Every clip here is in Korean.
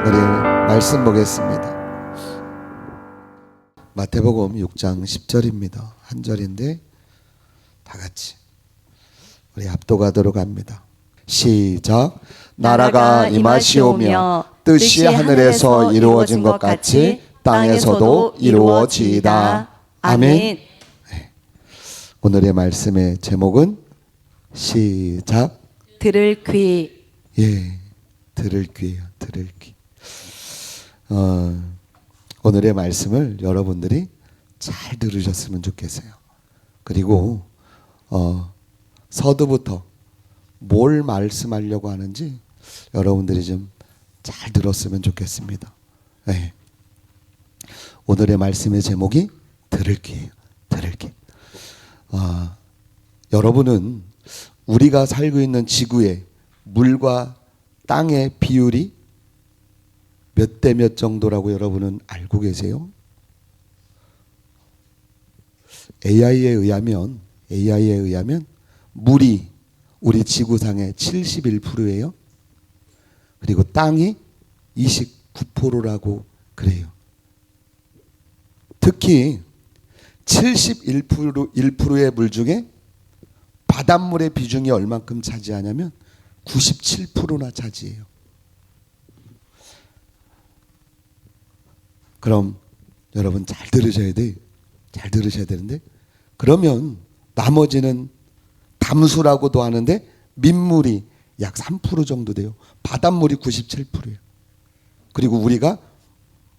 우리 말씀 보겠습니다. 마태복음 6장 10절입니다. 한 절인데 다 같이 우리 압도가도록 합니다. 시작. 나라가 임하시오며 뜻이 하늘에서 이루어진 것 같이 땅에서도 이루어지이다. 아멘. 네. 오늘의 말씀의 제목은 시작. 들을 귀. 예, 들을 귀예요. 들을 귀. 오늘의 말씀을 여러분들이 잘 들으셨으면 좋겠어요. 그리고 서두부터 뭘 말씀하려고 하는지 여러분들이 좀 잘 들었으면 좋겠습니다. 네. 오늘의 말씀의 제목이 들을 귀예요. 들을 귀. 여러분은 우리가 살고 있는 지구의 물과 땅의 비율이 몇 대 몇 정도라고 여러분은 알고 계세요? AI에 의하면 물이 우리 지구상의 71%예요. 그리고 땅이 29%라고 그래요. 특히 71%의 물 중에 바닷물의 비중이 얼만큼 차지하냐면 97%나 차지해요. 그럼 여러분 잘 들으셔야 돼. 잘 들으셔야 되는데, 그러면 나머지는 담수라고도 하는데 민물이 약 3% 정도 돼요. 바닷물이 97%예요. 그리고 우리가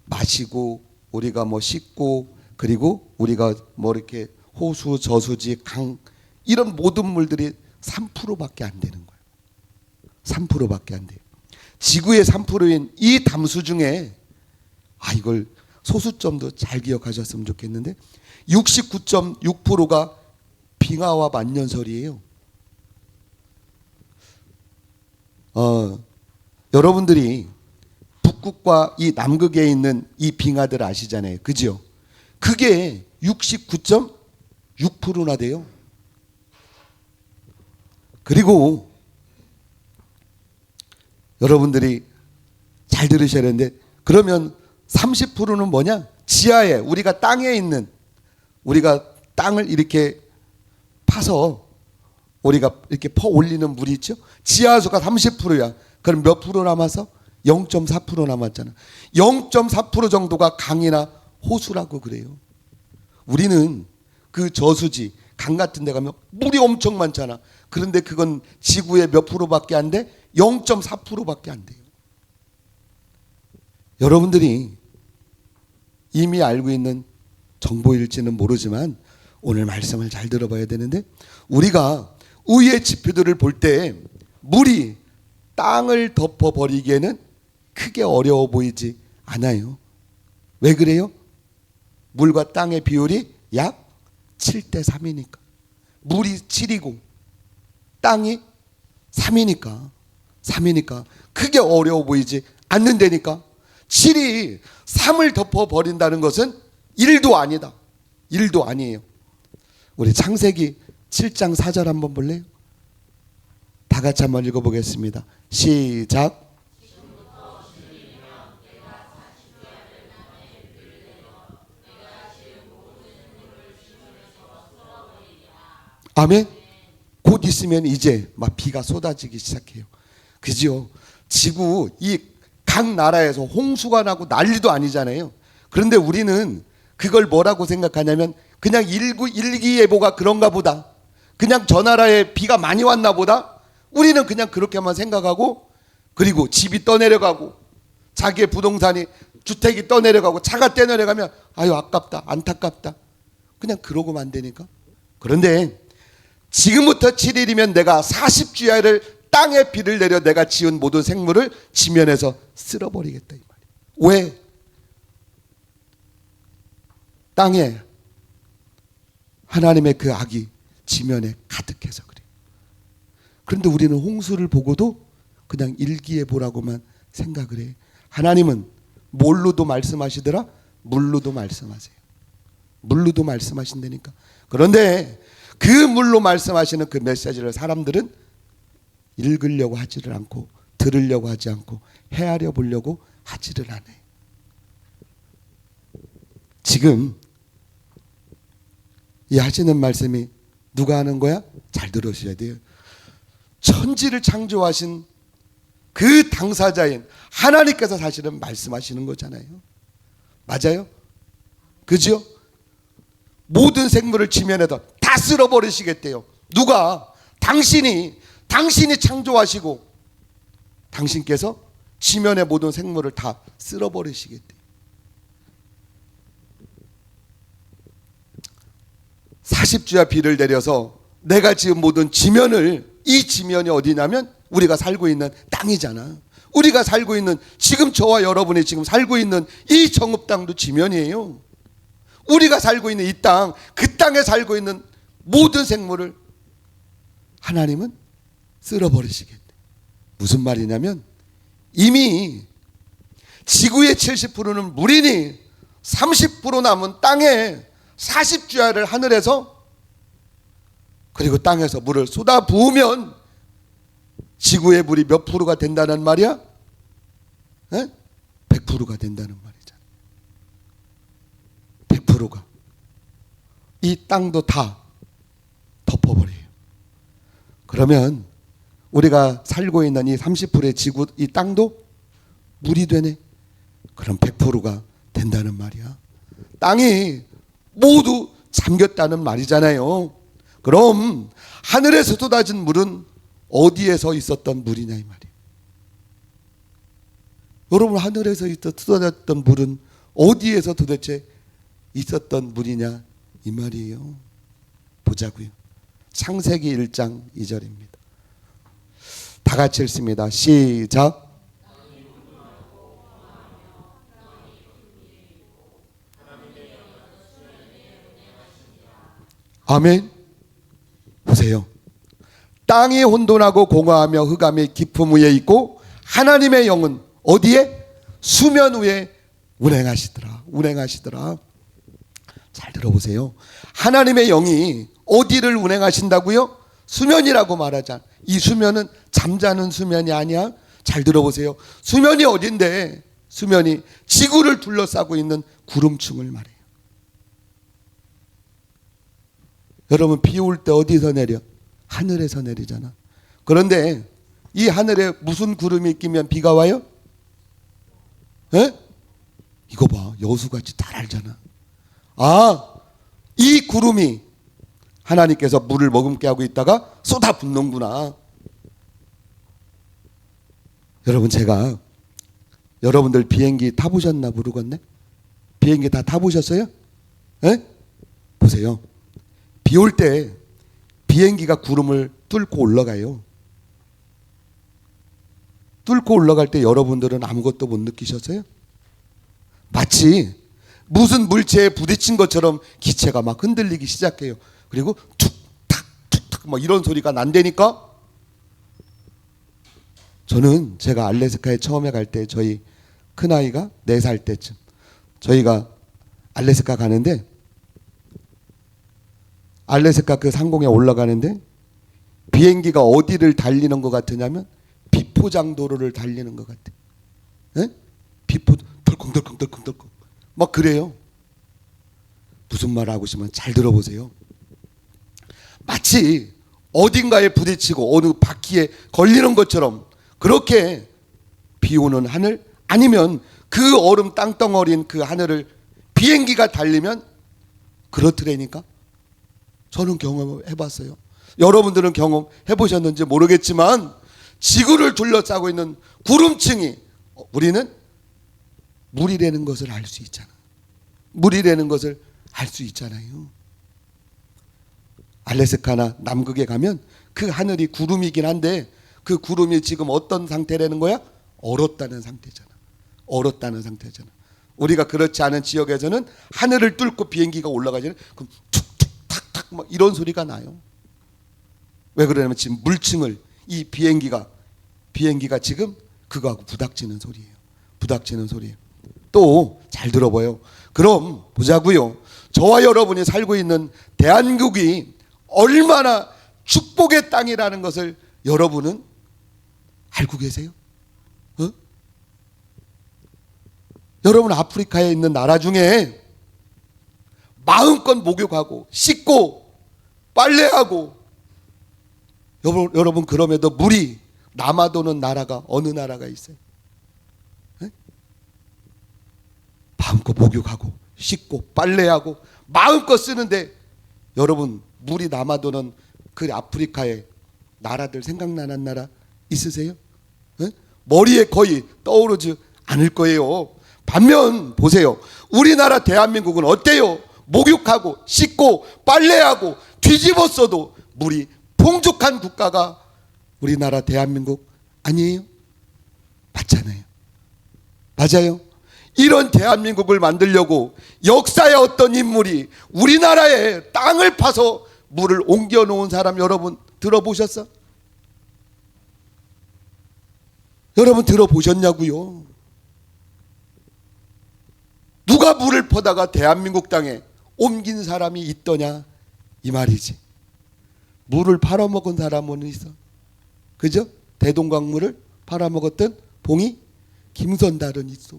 마시고 우리가 뭐 씻고 그리고 우리가 뭐 이렇게 호수, 저수지, 강 이런 모든 물들이 3%밖에 안 되는 거예요. 3%밖에 안 돼요. 지구의 3%인 이 담수 중에 이걸 소수점도 잘 기억하셨으면 좋겠는데 69.6%가 빙하와 만년설이에요. 여러분들이 북극과 이 남극에 있는 이 빙하들 아시잖아요. 그죠? 그게 69.6%나 돼요. 그리고 여러분들이 잘 들으셔야 되는데, 그러면 30%는 뭐냐? 지하에 우리가 땅에 있는, 우리가 땅을 이렇게 파서 우리가 이렇게 퍼 올리는 물이 있죠. 지하수가 30%야. 그럼 몇 프로 남아서? 0.4% 남았잖아. 0.4% 정도가 강이나 호수라고 그래요. 우리는 그 저수지, 강 같은 데 가면 물이 엄청 많잖아. 그런데 그건 지구의 몇 프로밖에 안 돼? 0.4%밖에 안 돼요. 여러분들이 이미 알고 있는 정보일지는 모르지만 오늘 말씀을 잘 들어봐야 되는데, 우리가 우위의 지표들을 볼 때 물이 땅을 덮어버리기에는 크게 어려워 보이지 않아요. 왜 그래요? 물과 땅의 비율이 약 7대 3이니까. 물이 7이고 땅이 3이니까 크게 어려워 보이지 않는다니까. 7이 3을 덮어버린다는 것은 1도 아니다. 1도 아니에요. 우리 창세기 7장 4절 한번 볼래요? 다 같이 한번 읽어보겠습니다. 시작. 아멘. 곧 있으면 이제 막 비가 쏟아지기 시작해요. 그죠? 지구 이 각 나라에서 홍수가 나고 난리도 아니잖아요. 그런데 우리는 그걸 뭐라고 생각하냐면 그냥 일기예보가 그런가 보다. 그냥 저 나라에 비가 많이 왔나 보다. 우리는 그냥 그렇게만 생각하고, 그리고 집이 떠내려가고 자기의 부동산이, 주택이 떠내려가고 차가 떠내려가면 아유 아깝다, 안타깝다. 그냥 그러고만 되니까. 그런데 지금부터 7일이면 내가 40주야를 땅에 비를 내려 내가 지은 모든 생물을 지면에서 쓸어버리겠다 이 말이에요. 왜? 땅에 하나님의 그 악이 지면에 가득해서 그래요. 그런데 우리는 홍수를 보고도 그냥 일기예보라고만 생각을 해. 하나님은 뭘로도 말씀하시더라? 물로도 말씀하세요. 물로도 말씀하신다니까. 그런데 그 물로 말씀하시는 그 메시지를 사람들은 읽으려고 하지를 않고 들으려고 하지 않고 헤아려 보려고 하지를 않아요. 지금 이 하시는 말씀이 누가 하는 거야? 잘 들으셔야 돼요. 천지를 창조하신 그 당사자인 하나님께서 사실은 말씀하시는 거잖아요. 맞아요? 그죠? 모든 생물을 지면에다 다 쓸어버리시겠대요. 누가? 당신이 창조하시고 당신께서 지면의 모든 생물을 다 쓸어버리시겠대요. 40주야 비를 내려서 내가 지금 모든 지면을, 이 지면이 어디냐면 우리가 살고 있는 땅이잖아. 우리가 살고 있는, 지금 저와 여러분이 지금 살고 있는 이 정읍 땅도 지면이에요. 우리가 살고 있는 이 땅, 그 땅에 살고 있는 모든 생물을 하나님은 쓸어버리시겠대. 무슨 말이냐면 이미 지구의 70%는 물이니 30% 남은 땅에 40주야를 하늘에서, 그리고 땅에서 물을 쏟아 부으면 지구의 물이 몇 프로가 된다는 말이야? 100%가 된다는 말이잖아. 100%가. 이 땅도 다 덮어버려요. 그러면 우리가 살고 있는 이 30%의 지구, 이 땅도 물이 되네. 그럼 100%가 된다는 말이야. 땅이 모두 잠겼다는 말이잖아요. 그럼 하늘에서 쏟아진 물은 어디에서 있었던 물이냐 이 말이에요. 여러분, 하늘에서 쏟아졌던 물은 어디에서 도대체 있었던 물이냐 이 말이에요. 보자고요. 창세기 1장 2절입니다. 다 같이 읽습니다. 시작. 아멘. 보세요. 땅이 혼돈하고 공허하며 흑암이 깊음 위에 있고 하나님의 영은 어디에? 수면 위에 운행하시더라. 운행하시더라. 잘 들어보세요. 하나님의 영이 어디를 운행하신다고요? 수면이라고 말하자. 이 수면은 잠자는 수면이 아니야. 잘 들어보세요. 수면이 어딘데? 수면이 지구를 둘러싸고 있는 구름층을 말해요. 여러분, 비 올 때 어디서 내려? 하늘에서 내리잖아. 그런데 이 하늘에 무슨 구름이 끼면 비가 와요? 에? 이거 봐. 여수같이 잘 알잖아. 아, 이 구름이 하나님께서 물을 머금게 하고 있다가 쏟아붓는구나. 여러분, 제가 여러분들 비행기 타보셨나 모르겠네. 비행기 다 타보셨어요? 에? 보세요. 비 올 때 비행기가 구름을 뚫고 올라가요. 뚫고 올라갈 때 여러분들은 아무것도 못 느끼셨어요? 마치 무슨 물체에 부딪힌 것처럼 기체가 막 흔들리기 시작해요. 그리고 툭탁 툭탁 막 이런 소리가 난다니까. 저는 제가 알래스카에 처음에 갈 때 저희 큰아이가 4살 때쯤 저희가 알래스카 가는데, 알래스카 그 상공에 올라가는데 비행기가 어디를 달리는 것 같으냐면 비포장도로를 달리는 것 같아. 에? 비포 덜컹덜컹 막 그래요. 무슨 말 하고 싶으면 잘 들어보세요. 마치 어딘가에 부딪히고 어느 바퀴에 걸리는 것처럼 그렇게 비 오는 하늘, 아니면 그 얼음 땅덩어리인 그 하늘을 비행기가 달리면 그렇더라니까. 저는 경험해 봤어요. 여러분들은 경험해 보셨는지 모르겠지만 지구를 둘러싸고 있는 구름층이, 우리는 물이라는 것을 알 수 있잖아. 물이라는 것을 알 수 있잖아요. 알래스카나 남극에 가면 그 하늘이 구름이긴 한데 그 구름이 지금 어떤 상태라는 거야? 얼었다는 상태잖아. 얼었다는 상태잖아. 우리가 그렇지 않은 지역에서는 하늘을 뚫고 비행기가 올라가잖아요. 그럼 툭툭 탁탁 막 이런 소리가 나요. 왜 그러냐면 지금 물층을, 이 비행기가 지금 그거하고 부닥치는 소리예요. 부닥치는 소리예요. 또 잘 들어봐요. 그럼 보자고요. 저와 여러분이 살고 있는 대한민국이 얼마나 축복의 땅이라는 것을 여러분은 알고 계세요? 여러분 아프리카에 있는 나라 중에 마음껏 목욕하고 씻고 빨래하고 여러분 그럼에도 물이 남아도는 나라가 어느 나라가 있어요? 에? 마음껏 목욕하고 씻고 빨래하고 마음껏 쓰는데 여러분 물이 남아도는 그 아프리카의 나라들 생각나는 나라 있으세요? 에? 머리에 거의 떠오르지 않을 거예요. 반면 보세요. 우리나라 대한민국은 어때요? 목욕하고 씻고 빨래하고 뒤집어 써도 물이 풍족한 국가가 우리나라 대한민국 아니에요? 맞잖아요. 맞아요. 이런 대한민국을 만들려고 역사의 어떤 인물이 우리나라에 땅을 파서 물을 옮겨 놓은 사람 여러분 들어보셨어? 여러분 들어보셨냐고요? 누가 물을 퍼다가 대한민국 땅에 옮긴 사람이 있더냐 이 말이지. 물을 팔아먹은 사람은 있어. 그죠? 대동강물을 팔아먹었던 봉이 김선달은 있어.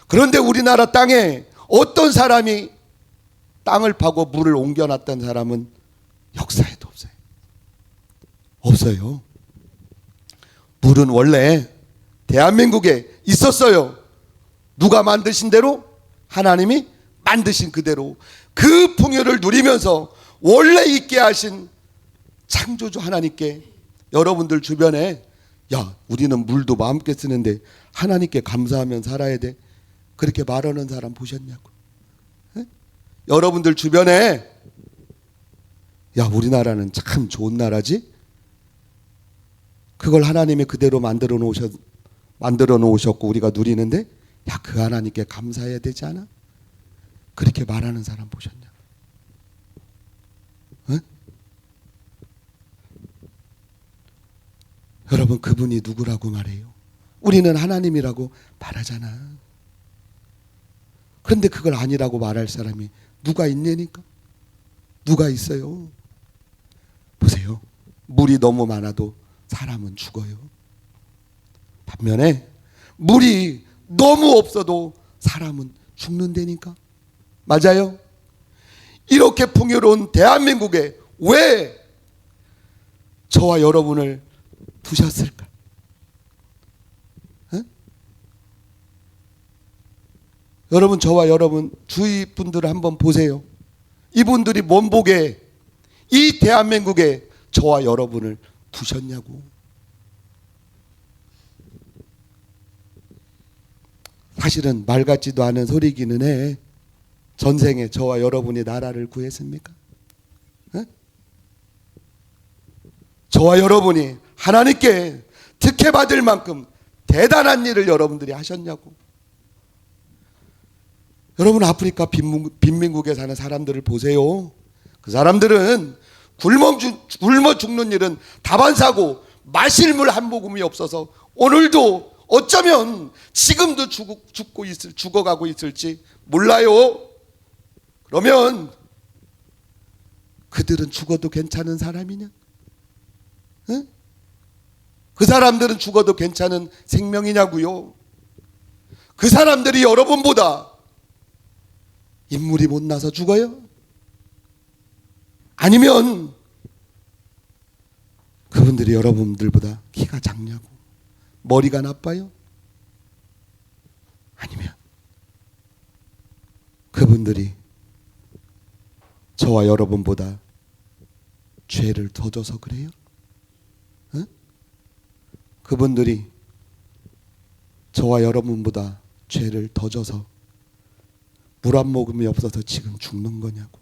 그런데 우리나라 땅에 어떤 사람이 땅을 파고 물을 옮겨놨던 사람은 역사에도 없어요. 없어요. 물은 원래 대한민국에 있었어요. 누가 만드신 대로? 하나님이 만드신 그대로 그 풍요를 누리면서 원래 있게 하신 창조주 하나님께 여러분들 주변에 야 우리는 물도 마음껏 쓰는데 하나님께 감사하면 살아야 돼 그렇게 말하는 사람 보셨냐고. 에? 여러분들 주변에 야 우리나라는 참 좋은 나라지 그걸 하나님이 그대로 만들어 놓으셨고 우리가 누리는데 야 그 하나님께 감사해야 되지 않아? 그렇게 말하는 사람 보셨냐? 어? 여러분 그분이 누구라고 말해요? 우리는 하나님이라고 말하잖아. 그런데 그걸 아니라고 말할 사람이 누가 있냐니까? 누가 있어요? 보세요. 물이 너무 많아도 사람은 죽어요. 반면에 물이 너무 없어도 사람은 죽는다니까. 맞아요? 이렇게 풍요로운 대한민국에 왜 저와 여러분을 두셨을까? 에? 여러분 저와 여러분 주위 분들을 한번 보세요. 이분들이 뭔 복에 이 대한민국에 저와 여러분을 두셨냐고. 사실은 말 같지도 않은 소리기는 해. 전생에 저와 여러분이 나라를 구했습니까? 에? 저와 여러분이 하나님께 득혜받을 만큼 대단한 일을 여러분들이 하셨냐고. 여러분 아프리카 빈민국에 사는 사람들을 보세요. 그 사람들은 굶어 죽는 일은 다반사고 마실 물 한 모금이 없어서 오늘도 어쩌면 지금도 죽어가고 있을지 몰라요. 그러면 그들은 죽어도 괜찮은 사람이냐? 응? 그 사람들은 죽어도 괜찮은 생명이냐고요? 그 사람들이 여러분보다 인물이 못나서 죽어요? 아니면 그분들이 여러분들보다 키가 작냐고? 머리가 나빠요? 아니면 그분들이 저와 여러분보다 죄를 더 져서 그래요? 응? 그분들이 저와 여러분보다 죄를 더 져서 물 한 모금이 없어서 지금 죽는 거냐고.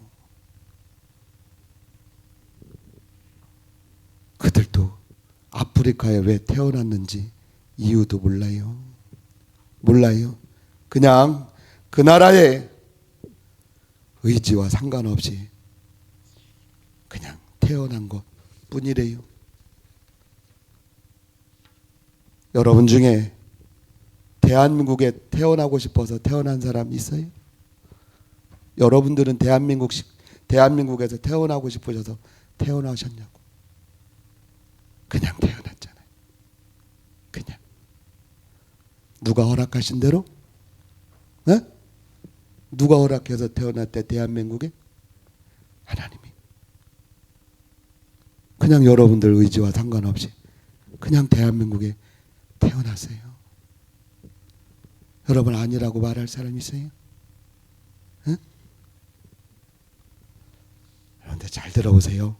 그들도 아프리카에 왜 태어났는지 이유도 몰라요. 몰라요. 그냥 그 나라의 의지와 상관없이 그냥 태어난 것 뿐이래요. 여러분 중에 대한민국에 태어나고 싶어서 태어난 사람 있어요? 여러분들은 대한민국에서 태어나고 싶으셔서 태어나셨냐고. 그냥 태어났잖아요. 그냥 누가 허락하신 대로 에? 누가 허락해서 태어났대? 대한민국에? 하나님이. 그냥 여러분들 의지와 상관없이 그냥 대한민국에 태어났어요. 여러분 아니라고 말할 사람 있어요? 에? 그런데 잘 들어보세요.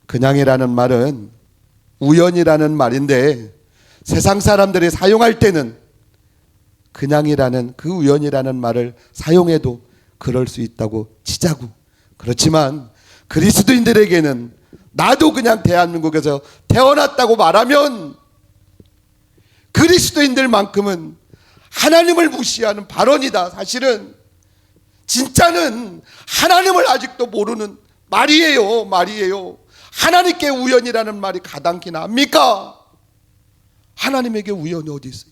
그냥이라는 말은 우연이라는 말인데 세상 사람들이 사용할 때는 그냥이라는 그 우연이라는 말을 사용해도 그럴 수 있다고 치자고. 그렇지만 그리스도인들에게는 나도 그냥 대한민국에서 태어났다고 말하면 그리스도인들만큼은 하나님을 무시하는 발언이다. 사실은 진짜는 하나님을 아직도 모르는 말이에요. 말이에요. 하나님께 우연이라는 말이 가당키나 합니까? 하나님에게 우연이 어디 있어요?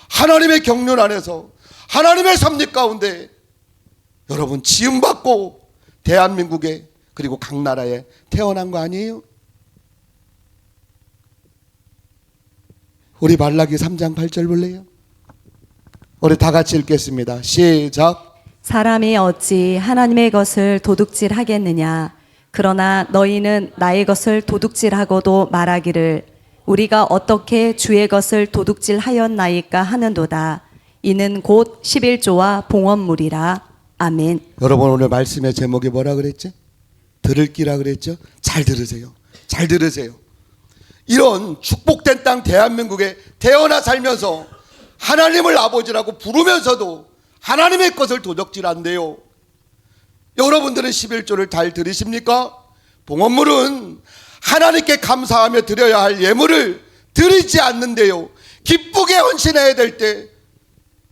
하나님의 경륜 안에서 하나님의 섭리 가운데 여러분 지음받고 대한민국에 그리고 각 나라에 태어난 거 아니에요? 우리 말라기 3장 8절 볼래요? 우리 다 같이 읽겠습니다. 시작. 사람이 어찌 하나님의 것을 도둑질하겠느냐. 그러나 너희는 나의 것을 도둑질하고도 말하기를 우리가 어떻게 주의 것을 도둑질하였나이까 하는도다. 이는 곧 11조와 봉헌물이라. 아멘. 여러분 오늘 말씀의 제목이 뭐라 그랬지? 들을 끼라 그랬죠? 잘 들으세요. 잘 들으세요. 이런 축복된 땅 대한민국에 태어나 살면서 하나님을 아버지라고 부르면서도 하나님의 것을 도둑질한대요. 여러분들은 11조를 잘 들으십니까? 봉헌물은 하나님께 감사하며 드려야 할 예물을 드리지 않는데요. 기쁘게 헌신해야 될 때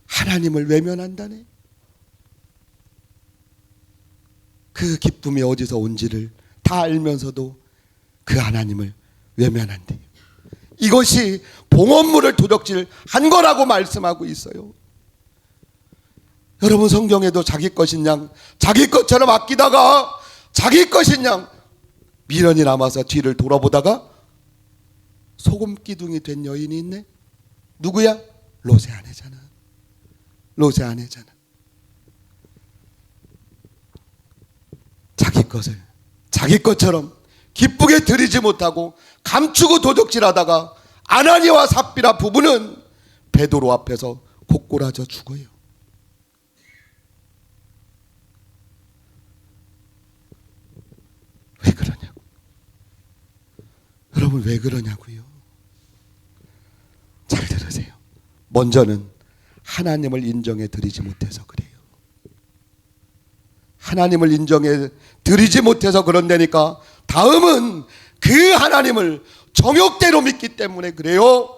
하나님을 외면한다네. 그 기쁨이 어디서 온지를 다 알면서도 그 하나님을 외면한대요. 이것이 봉헌물을 도둑질한 거라고 말씀하고 있어요. 여러분 성경에도 자기 것인 양 자기 것처럼 아끼다가 자기 것인 양 미련이 남아서 뒤를 돌아보다가 소금 기둥이 된 여인이 있네. 누구야? 롯의 아내잖아. 롯의 아내잖아. 자기 것을 자기 것처럼 기쁘게 드리지 못하고 감추고 도둑질하다가 아나니와 삽비라 부부는 베드로 앞에서 고꾸라져 죽어요. 왜 그러냐고. 여러분 왜 그러냐고요. 잘 들으세요. 먼저는 하나님을 인정해 드리지 못해서 그래요. 하나님을 인정해 드리지 못해서 그런다니까 다음은 그 하나님을 정욕대로 믿기 때문에 그래요.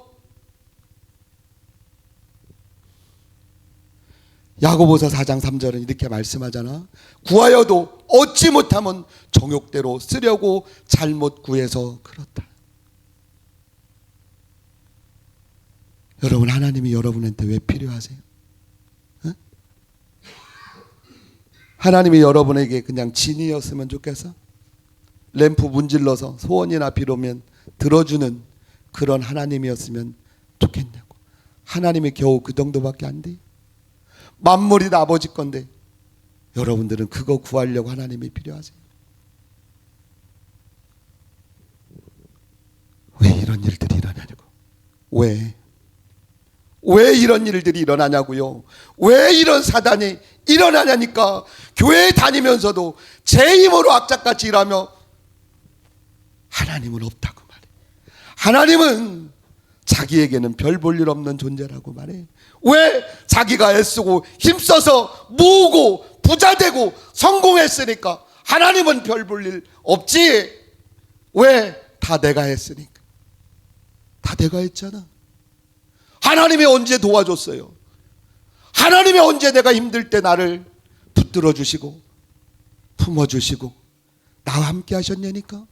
야고보서 4장 3절은 이렇게 말씀하잖아. 구하여도 얻지 못하면 정욕대로 쓰려고 잘못 구해서 그렇다. 여러분 하나님이 여러분한테 왜 필요하세요? 어? 하나님이 여러분에게 그냥 진이었으면 좋겠어? 램프 문질러서 소원이나 비로면 들어주는 그런 하나님이었으면 좋겠냐고. 하나님이 겨우 그 정도밖에 안 돼요. 만물이 다 아버지 건데 여러분들은 그거 구하려고 하나님이 필요하세요. 왜 이런 일들이 일어나냐고. 왜 이런 일들이 일어나냐고요. 왜 이런 사단이 일어나냐니까. 교회에 다니면서도 제 힘으로 악착같이 일하며 하나님은 없다고 말해. 하나님은 자기에게는 별 볼 일 없는 존재라고 말해. 왜? 자기가 애쓰고 힘써서 모으고 부자되고 성공했으니까. 하나님은 별 볼 일 없지. 왜? 다 내가 했으니까. 다 내가 했잖아. 하나님이 언제 도와줬어요? 하나님이 언제 내가 힘들 때 나를 붙들어 주시고 품어주시고 나와 함께 하셨냐니까.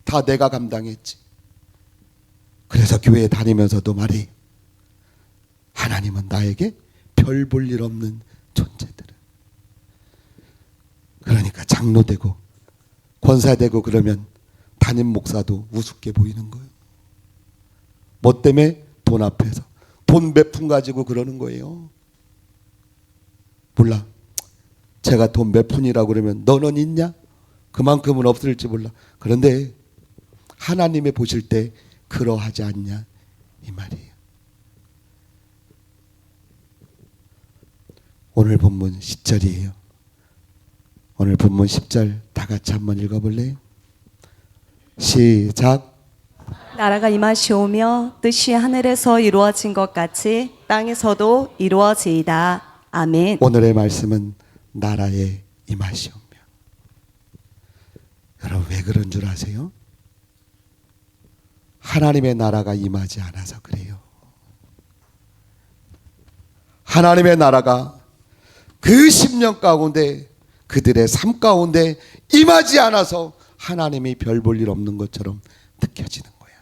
다 내가 감당했지. 그래서 교회에 다니면서도 말이 하나님은 나에게 별 볼 일 없는 존재들은. 그러니까 장로되고 권사되고 그러면 담임 목사도 우습게 보이는 거예요. 뭐 때문에? 돈 앞에서 돈 몇 푼 가지고 그러는 거예요. 몰라. 제가 돈 몇 푼이라고 그러면 너는 있냐? 그만큼은 없을지 몰라. 그런데 하나님이 보실 때 그러하지 않냐 이 말이에요. 오늘 본문 10절이에요. 오늘 본문 10절 다 같이 한번 읽어볼래요? 시작. 나라가 임하시오며 뜻이 하늘에서 이루어진 것 같이 땅에서도 이루어지이다. 아멘. 오늘의 말씀은 나라에 임하시오며. 여러분 왜 그런 줄 아세요? 하나님의 나라가 임하지 않아서 그래요. 하나님의 나라가 그 10년 가운데 그들의 삶 가운데 임하지 않아서 하나님이 별 볼 일 없는 것처럼 느껴지는 거야.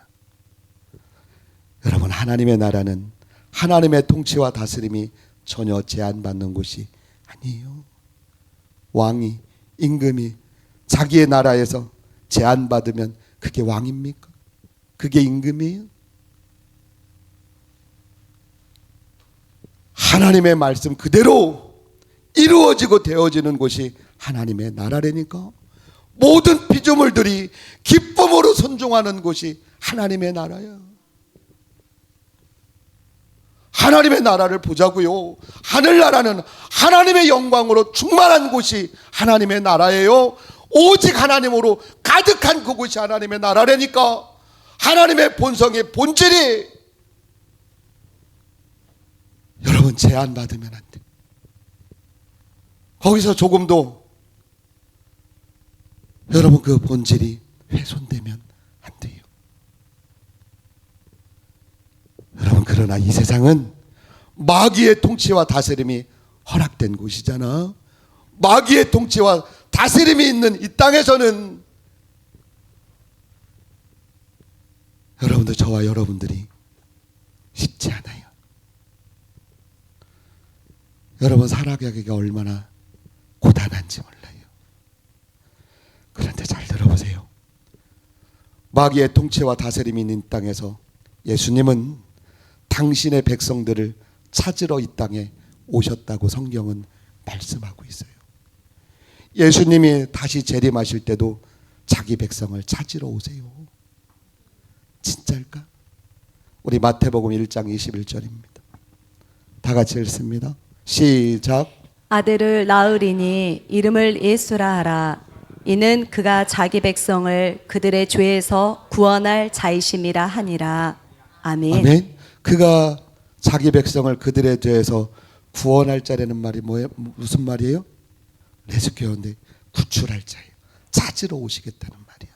여러분 하나님의 나라는 하나님의 통치와 다스림이 전혀 제한받는 곳이 아니에요. 왕이 임금이 자기의 나라에서 제한받으면 그게 왕입니까? 그게 임금이에요? 하나님의 말씀 그대로 이루어지고 되어지는 곳이 하나님의 나라라니까. 모든 피조물들이 기쁨으로 순종하는 곳이 하나님의 나라야. 하나님의 나라를 보자고요. 하늘나라는 하나님의 영광으로 충만한 곳이 하나님의 나라예요. 오직 하나님으로 가득한 그곳이 하나님의 나라라니까. 하나님의 본성의 본질이 여러분 제한받으면 안 돼. 거기서 조금도 여러분 그 본질이 훼손되면 안 돼요. 여러분 그러나 이 세상은 마귀의 통치와 다스림이 허락된 곳이잖아. 마귀의 통치와 다스림이 있는 이 땅에서는 여러분들 저와 여러분들이 쉽지 않아요. 여러분 살아가기가 얼마나 고단한지 몰라요. 그런데 잘 들어보세요. 마귀의 통치와 다스림이 있는 땅에서 예수님은 당신의 백성들을 찾으러 이 땅에 오셨다고 성경은 말씀하고 있어요. 예수님이 다시 재림하실 때도 자기 백성을 찾으러 오세요. 진짜일까? 우리 마태복음 1장 21절입니다. 다 같이 읽습니다. 시작. 아들을 낳으리니 이름을 예수라 하라. 이는 그가 자기 백성을 그들의 죄에서 구원할 자이심이라 하니라. 아멘. 아멘. 그가 자기 백성을 그들의 죄에서 구원할 자라는 말이 뭐예요? 무슨 말이에요? 레스큐어인데 구출할 자예요. 찾으러 오시겠다는 말이야.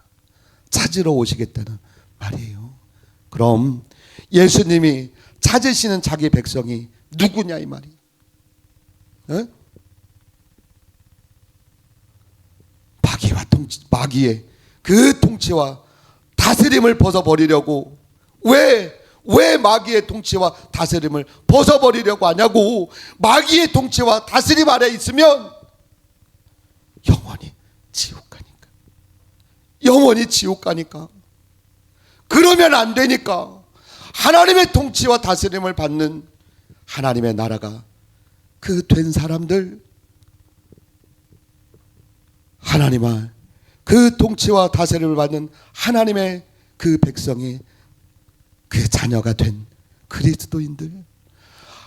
찾으러 오시겠다는 말이에요. 그럼 예수님이 찾으시는 자기 백성이 누구냐 이 말이에요. 에? 마귀의 그 통치와 다스림을 벗어버리려고 왜 마귀의 통치와 다스림을 벗어버리려고 하냐고. 마귀의 통치와 다스림 아래 있으면 영원히 지옥 가니까. 영원히 지옥 가니까. 그러면 안 되니까 하나님의 통치와 다스림을 받는 하나님의 나라가 그 된 사람들, 하나님의 그 통치와 다스림을 받는 하나님의 그 백성이 그 자녀가 된 그리스도인들,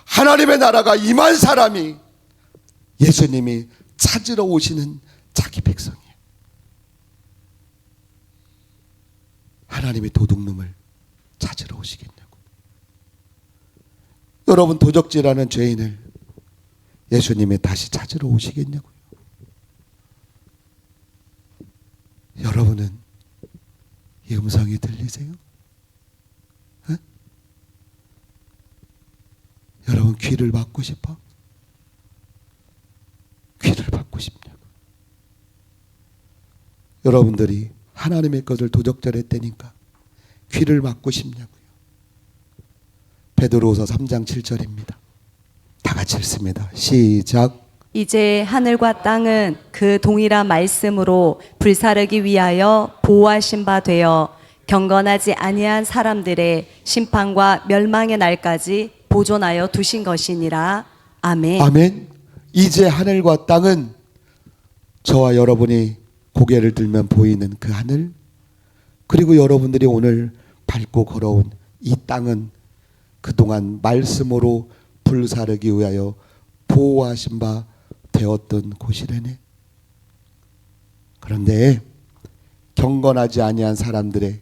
하나님의 나라가 임한 사람이 예수님이 찾으러 오시는 자기 백성이에요. 하나님의 도둑놈을 찾으러 오시겠냐고. 여러분 도적질하는 죄인을 예수님이 다시 찾으러 오시겠냐고요. 여러분은 이 음성이 들리세요? 에? 여러분 귀를 막고 싶어? 귀를 막고 싶냐고. 여러분들이 하나님의 것을 도적질했다니까 귀를 막고 싶냐고요. 베드로후서 3장 7절입니다. 다 같이 읽습니다. 시작. 이제 하늘과 땅은 그 동일한 말씀으로 불사르기 위하여 보호하신 바 되어 경건하지 아니한 사람들의 심판과 멸망의 날까지 보존하여 두신 것이니라. 아멘. 아멘. 이제 하늘과 땅은 저와 여러분이 고개를 들면 보이는 그 하늘, 그리고 여러분들이 오늘 밟고 걸어온 이 땅은 그동안 말씀으로 불사르기 위하여 보호하신 바 되었던 곳이라네. 그런데 경건하지 아니한 사람들의,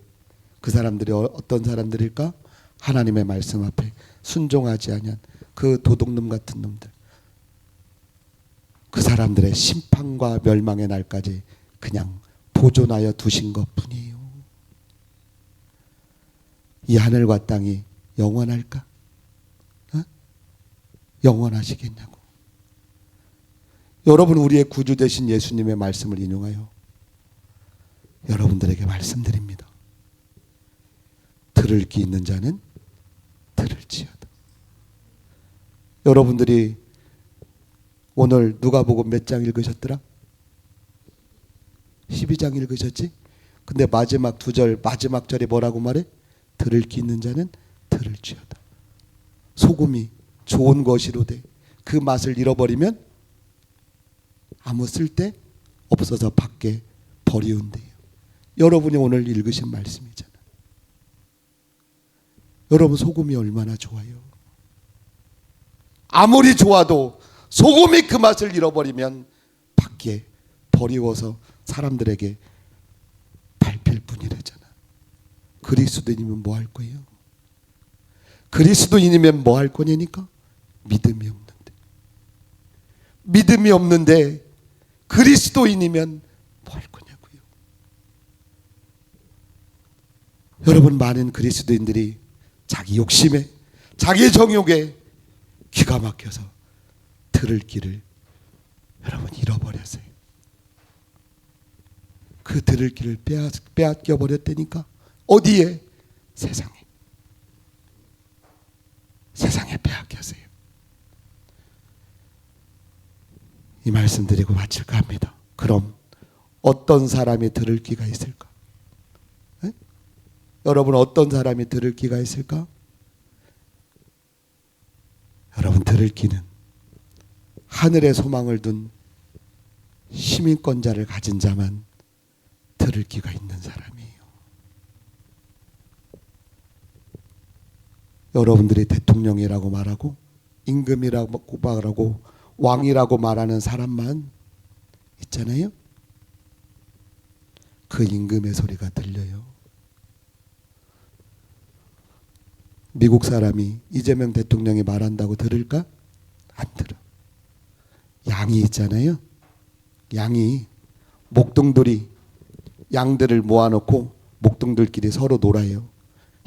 그 사람들이 어떤 사람들일까? 하나님의 말씀 앞에 순종하지 아니한 그 도둑놈 같은 놈들, 그 사람들의 심판과 멸망의 날까지 그냥 보존하여 두신 것뿐이에요. 이 하늘과 땅이 영원할까? 영원하시겠냐고. 여러분, 우리의 구주 되신 예수님의 말씀을 인용하여 여러분들에게 말씀드립니다. 들을 귀 있는 자는 들을지어다. 여러분들이 오늘 누가복음 몇 장 읽으셨더라? 12장 읽으셨지? 근데 마지막 두 절, 마지막 절에 뭐라고 말해? 들을 귀 있는 자는 들을지어다. 소금이 좋은 것이로되 그 맛을 잃어버리면 아무 쓸데 없어서 밖에 버리운대요. 여러분이 오늘 읽으신 말씀이잖아. 여러분, 소금이 얼마나 좋아요. 아무리 좋아도 소금이 그 맛을 잃어버리면 밖에 버리워서 사람들에게 밟힐 뿐이래잖아. 그리스도인이면 뭐 할 거예요? 그리스도인이면 뭐 할 거냐니까? 믿음이 없는데. 믿음이 없는데 그리스도인이면 뭐 할 거냐고요. 여러분, 많은 그리스도인들이 자기 욕심에, 자기 정욕에 기가 막혀서 들을 길을 여러분 잃어버렸어요. 그 들을 길을 빼앗겨 버렸다니까. 어디에? 세상에. 세상에 빼앗겼어요. 이 말씀 드리고 마칠까 합니다. 그럼 어떤 사람이 들을 귀가 있을까? 에? 여러분, 어떤 사람이 들을 귀가 있을까? 여러분, 들을 귀는 하늘에 소망을 둔 시민권자를 가진 자만 들을 귀가 있는 사람이에요. 여러분들이 대통령이라고 말하고 임금이라고 말하고 왕이라고 말하는 사람만 있잖아요. 그 임금의 소리가 들려요. 미국 사람이 이재명 대통령이 말한다고 들을까? 안 들어. 양이 있잖아요. 양이, 목동들이 양들을 모아놓고 목동들끼리 서로 놀아요.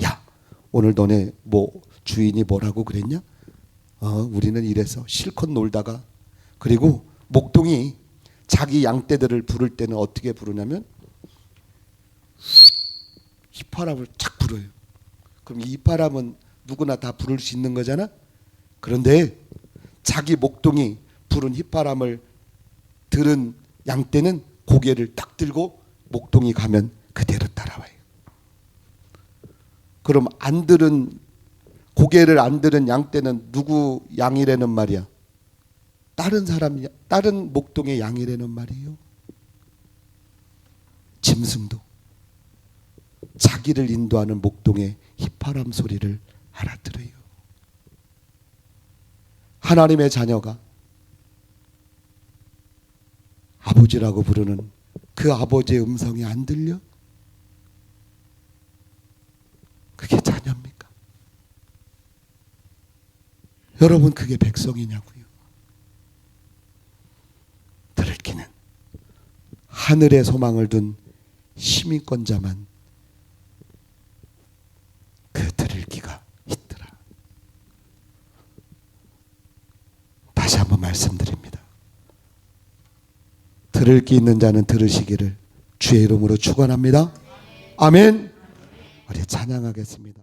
야, 오늘 너네 뭐 주인이 뭐라고 그랬냐? 우리는 이래서 실컷 놀다가, 그리고 목동이 자기 양떼들을 부를 때는 어떻게 부르냐면 휘파람을 착 불어요. 그럼 이 휘파람은 누구나 다 부를 수 있는 거잖아. 그런데 자기 목동이 부른 휘파람을 들은 양떼는 고개를 딱 들고 목동이 가면 그대로 따라와요. 그럼 안 들은, 고개를 안 들은 양떼는 누구 양이라는 말이야? 다른 사람, 다른 목동의 양이라는 말이에요. 짐승도 자기를 인도하는 목동의 휘파람 소리를 알아들어요. 하나님의 자녀가 아버지라고 부르는 그 아버지의 음성이 안 들려? 그게 자녀입니까? 여러분, 그게 백성이냐고요. 들을 귀는 하늘에 소망을 둔 시민권자만 그 들을 귀가 있더라. 다시 한번 말씀드립니다. 들을 귀 있는 자는 들으시기를 주의 이름으로 축원합니다. 아멘. 우리 찬양하겠습니다.